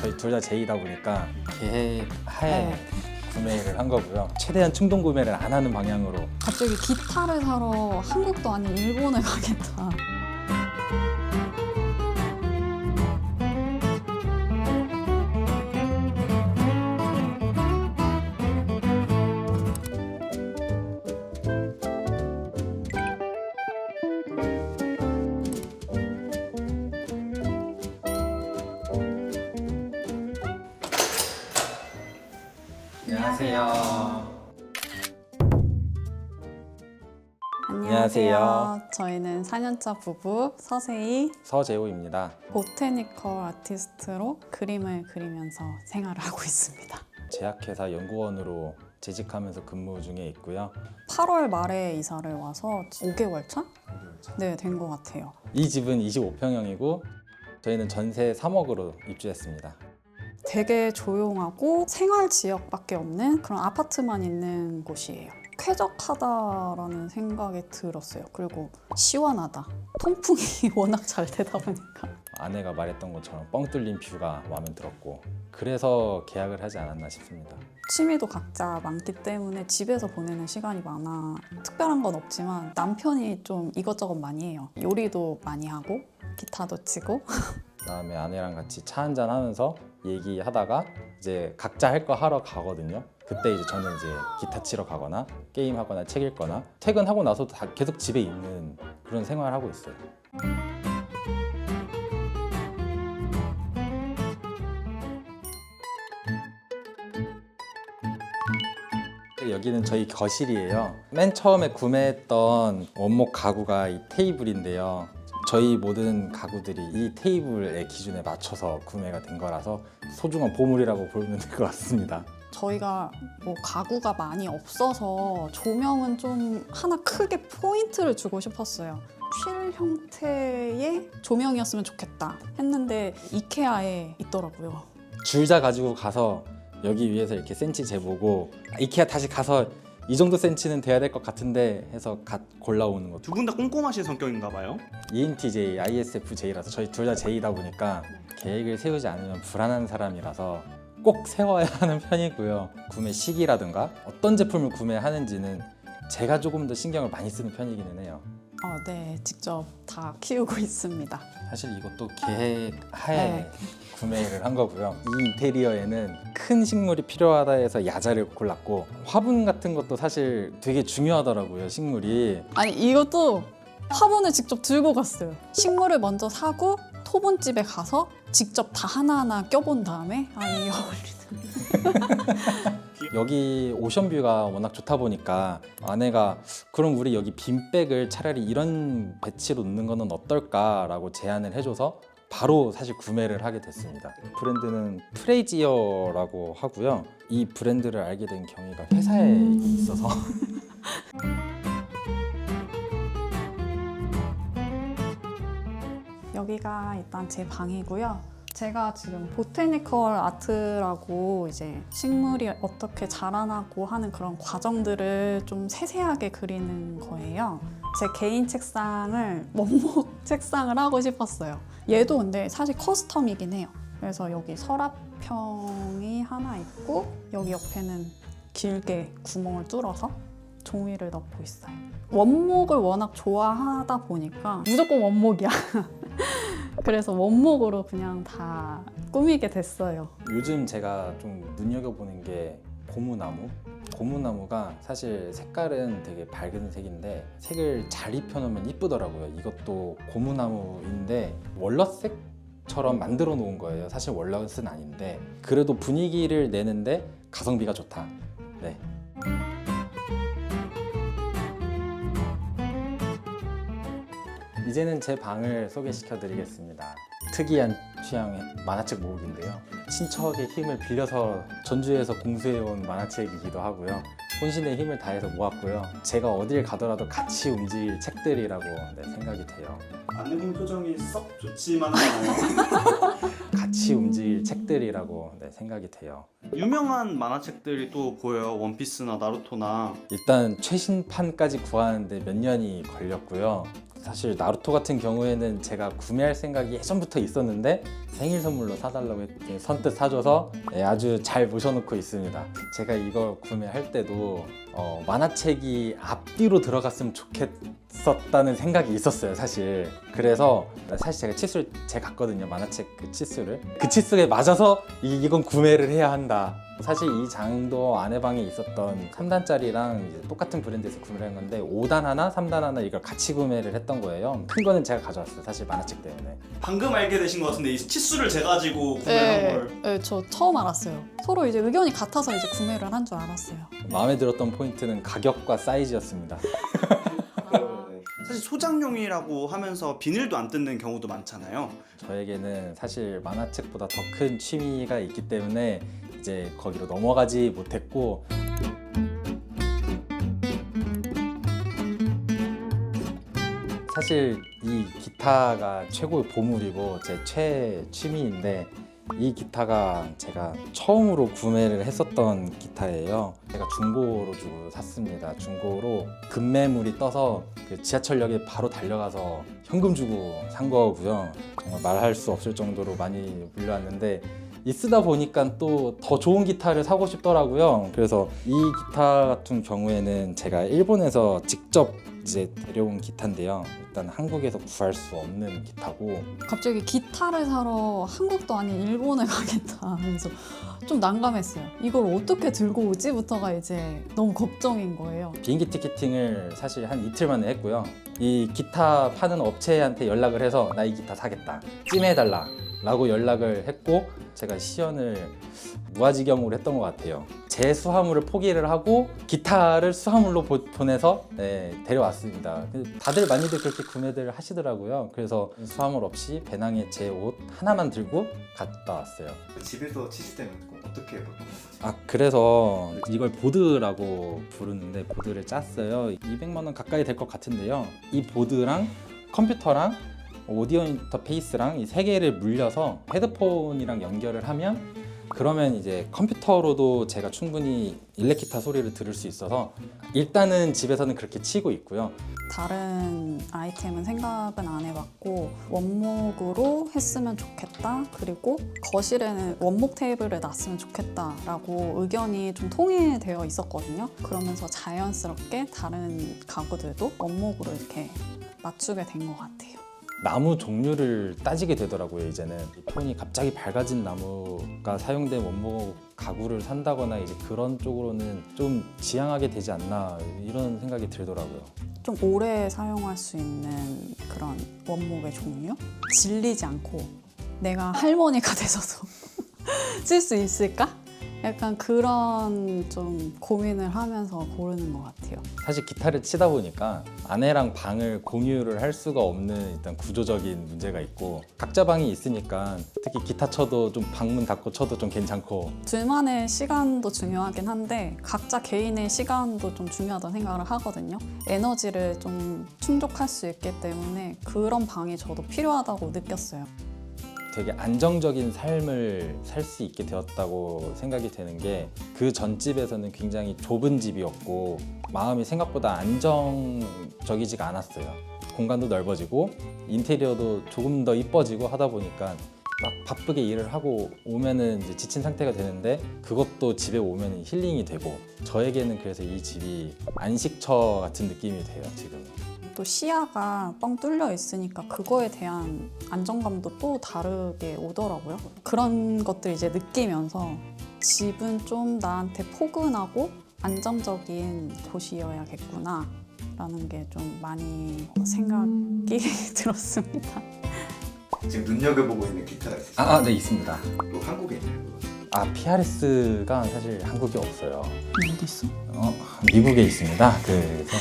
저희 둘 다 제이다 보니까 계획하에 구매를 한 거고요. 최대한 충동 구매를 안 하는 방향으로. 갑자기 기타를 사러 한국도 아닌 일본에 가겠다. 안녕하세요. 안녕하세요. 저희는 4년차 부부 서세희, 서재호입니다. 보테니컬 아티스트로 그림을 그리면서 생활을 하고 있습니다. 제약회사 연구원으로 재직하면서 근무 중에 있고요. 8월 말에 이사를 와서 5개월 차? 네, 된 것 같아요. 이 집은 25평형이고 저희는 전세 3억으로 입주했습니다. 되게 조용하고 생활 지역밖에 없는 그런 아파트만 있는 곳이에요. 쾌적하다라는 생각이 들었어요. 그리고 시원하다. 통풍이 워낙 잘 되다 보니까. 아내가 말했던 것처럼 뻥 뚫린 뷰가 마음에 들었고 그래서 계약을 하지 않았나 싶습니다. 취미도 각자 많기 때문에 집에서 보내는 시간이 많아. 특별한 건 없지만 남편이 좀 이것저것 많이 해요. 요리도 많이 하고 기타도 치고. 그다음에 아내랑 같이 차 한잔 하면서 얘기하다가 이제 각자 할 거 하러 가거든요. 그때 이제 저는 이제 기타 치러 가거나 게임 하거나 책 읽거나 퇴근하고 나서도 다 계속 집에 있는 그런 생활을 하고 있어요. 여기는 저희 거실이에요. 맨 처음에 구매했던 원목 가구가 이 테이블인데요. 저희 모든 가구들이 이 테이블의 기준에 맞춰서 구매가 된 거라서 소중한 보물이라고 보면 될 것 같습니다. 저희가 뭐 가구가 많이 없어서 조명은 좀 하나 크게 포인트를 주고 싶었어요. 휠 형태의 조명이었으면 좋겠다 했는데 이케아에 있더라고요. 줄자 가지고 가서 여기 위에서 이렇게 센치 재보고 이케아 다시 가서 이 정도 센치는 돼야 될 것 같은데 해서 골라오는 것. 두 분 다 꼼꼼하신 성격인가 봐요. ENTJ, ISFJ라서 저희 둘 다 J다 보니까 계획을 세우지 않으면 불안한 사람이라서 꼭 세워야 하는 편이고요. 구매 시기라든가 어떤 제품을 구매하는지는 제가 조금 더 신경을 많이 쓰는 편이기는 해요. 네, 직접 다 키우고 있습니다. 사실 이것도 계획하에 구매를 한 거고요. 이 인테리어에는 큰 식물이 필요하다 해서 야자를 골랐고 화분 같은 것도 사실 되게 중요하더라고요, 식물이. 아니 이것도 화분을 직접 들고 갔어요. 식물을 먼저 사고 토분집에 가서 직접 다 하나하나 껴본 다음에 이게 어울리는. 여기 오션뷰가 워낙 좋다 보니까 아내가 그럼 우리 여기 빈백을 차라리 이런 배치로 놓는 거는 어떨까라고 제안을 해줘서 바로 사실 구매를 하게 됐습니다. 브랜드는 프레지어라고 하고요. 이 브랜드를 알게 된 경위가 회사에 있어서 여기가 일단 제 방이고요. 제가 지금 보테니컬 아트라고 이제 식물이 어떻게 자라나고 하는 그런 과정들을 좀 세세하게 그리는 거예요. 제 개인 책상을 원목 책상을 하고 싶었어요. 얘도 근데 사실 커스텀이긴 해요. 그래서 여기 서랍형이 하나 있고 여기 옆에는 길게 구멍을 뚫어서 종이를 넣고 있어요. 원목을 워낙 좋아하다 보니까 무조건 원목이야. 그래서 원목으로 그냥 다 꾸미게 됐어요. 요즘 제가 좀 눈여겨보는 게 고무나무? 고무나무가 사실 색깔은 되게 밝은 색인데 색을 잘 입혀놓으면 이쁘더라고요. 이것도 고무나무인데 월넛색처럼 만들어 놓은 거예요. 사실 월넛은 아닌데 그래도 분위기를 내는데 가성비가 좋다. 네. 이제는 제 방을 소개시켜 드리겠습니다. 특이한 취향의 만화책 모으기인데요. 친척의 힘을 빌려서 전주에서 공수해온 만화책이기도 하고요. 혼신의 힘을 다해서 모았고요. 제가 어딜 가더라도 같이 움직일 책들이라고 생각이 돼요. 아내분 표정이 썩 좋지만은 않아요. 같이 움직일 책들이라고 생각이 돼요. 유명한 만화책들이 또 보여요. 원피스나 나루토나. 일단 최신판까지 구하는데 몇 년이 걸렸고요. 사실 나루토 같은 경우에는 제가 구매할 생각이 예전부터 있었는데 생일 선물로 사달라고 했더니 선뜻 사줘서 아주 잘 모셔놓고 있습니다. 제가 이걸 구매할 때도 만화책이 앞뒤로 들어갔으면 좋겠었다는 생각이 있었어요, 사실. 그래서 사실 제가 치수를 재갔거든요, 만화책 그 치수를. 그 치수에 맞아서 이건 구매를 해야 한다. 사실 이 장도 아내 방에 있었던 3단짜리랑 이제 똑같은 브랜드에서 구매를 한 건데 5단 하나, 3단 하나 이걸 같이 구매를 했던 거예요. 큰 거는 제가 가져왔어요, 사실 만화책 때문에. 방금 알게 되신 것 같은데 이 치수를 재가지고 구매한 걸. 네, 저 처음 알았어요. 서로 이제 의견이 같아서 이제 구매를 한 줄 알았어요. 마음에 들었던 포인트는 가격과 사이즈였습니다. 사실 소장용이라고 하면서 비닐도 안 뜯는 경우도 많잖아요. 저에게는 사실 만화책보다 더 큰 취미가 있기 때문에 이제 거기로 넘어가지 못했고, 사실 이 기타가 최고의 보물이고 제 최애 취미인데 이 기타가 제가 처음으로 구매를 했었던 기타예요. 제가 중고로 주고 샀습니다. 중고로 급매물이 떠서 그 지하철역에 바로 달려가서 현금 주고 산 거고요. 정말 말할 수 없을 정도로 많이 물려왔는데 이 쓰다 보니까 또 더 좋은 기타를 사고 싶더라고요. 그래서 이 기타 같은 경우에는 제가 일본에서 직접 이제 데려온 기타인데요. 일단 한국에서 구할 수 없는 기타고, 갑자기 기타를 사러 한국도 아닌 일본에 가겠다. 그래서 좀 난감했어요. 이걸 어떻게 들고 오지부터가 이제 너무 걱정인 거예요. 비행기 티켓팅을 사실 한 이틀 만에 했고요. 이 기타 파는 업체한테 연락을 해서 나 이 기타 사겠다, 찜해달라 라고 연락을 했고, 제가 시연을 무아지경으로 했던 것 같아요. 제 수화물을 포기를 하고 기타를 수화물로 보내서 데려왔습니다. 다들 많이들 그렇게 구매들 하시더라고요. 그래서 수화물 없이 배낭에 제 옷 하나만 들고 갔다 왔어요. 집에서 치실 때는 어떻게 보통 그래서 이걸 보드라고 부르는데 보드를 짰어요. 200만 원 가까이 될 것 같은데요. 이 보드랑 컴퓨터랑 오디오 인터페이스랑 이 세 개를 물려서 헤드폰이랑 연결을 하면, 그러면 이제 컴퓨터로도 제가 충분히 일렉기타 소리를 들을 수 있어서 일단은 집에서는 그렇게 치고 있고요. 다른 아이템은 생각은 안 해봤고 원목으로 했으면 좋겠다. 그리고 거실에는 원목 테이블을 놨으면 좋겠다라고 의견이 좀 통일되어 있었거든요. 그러면서 자연스럽게 다른 가구들도 원목으로 이렇게 맞추게 된 것 같아요. 나무 종류를 따지게 되더라고요. 이제는 이 톤이 갑자기 밝아진 나무가 사용된 원목 가구를 산다거나 이제 그런 쪽으로는 좀 지양하게 되지 않나, 이런 생각이 들더라고요. 좀 오래 사용할 수 있는 그런 원목의 종류? 질리지 않고 내가 할머니가 돼서도 쓸 수 있을까? 약간 그런 좀 고민을 하면서 고르는 것 같아요. 사실 기타를 치다 보니까 아내랑 방을 공유를 할 수가 없는 일단 구조적인 문제가 있고, 각자 방이 있으니까 특히 기타 쳐도 좀 방문 닫고 쳐도 좀 괜찮고, 둘만의 시간도 중요하긴 한데 각자 개인의 시간도 좀 중요하다고 생각을 하거든요. 에너지를 좀 충족할 수 있기 때문에 그런 방이 저도 필요하다고 느꼈어요. 되게 안정적인 삶을 살 수 있게 되었다고 생각이 되는 게, 그 전 집에서는 굉장히 좁은 집이었고 마음이 생각보다 안정적이지가 않았어요. 공간도 넓어지고 인테리어도 조금 더 이뻐지고 하다 보니까 막 바쁘게 일을 하고 오면은 이제 지친 상태가 되는데, 그것도 집에 오면 힐링이 되고, 저에게는 그래서 이 집이 안식처 같은 느낌이 돼요, 지금. 또 시야가 뻥 뚫려 있으니까 그거에 대한 안정감도 또 다르게 오더라고요. 그런 것들 이제 느끼면서 집은 좀 나한테 포근하고 안정적인 곳이어야겠구나 라는 게 좀 많이 생각이 들었습니다. 지금 눈여겨보고 있는 기타가 있으세요? 네, 있습니다. 또 한국에 있나요? PRS가 사실 한국에 없어요. 어디 있어? 미국에 있습니다. 그래서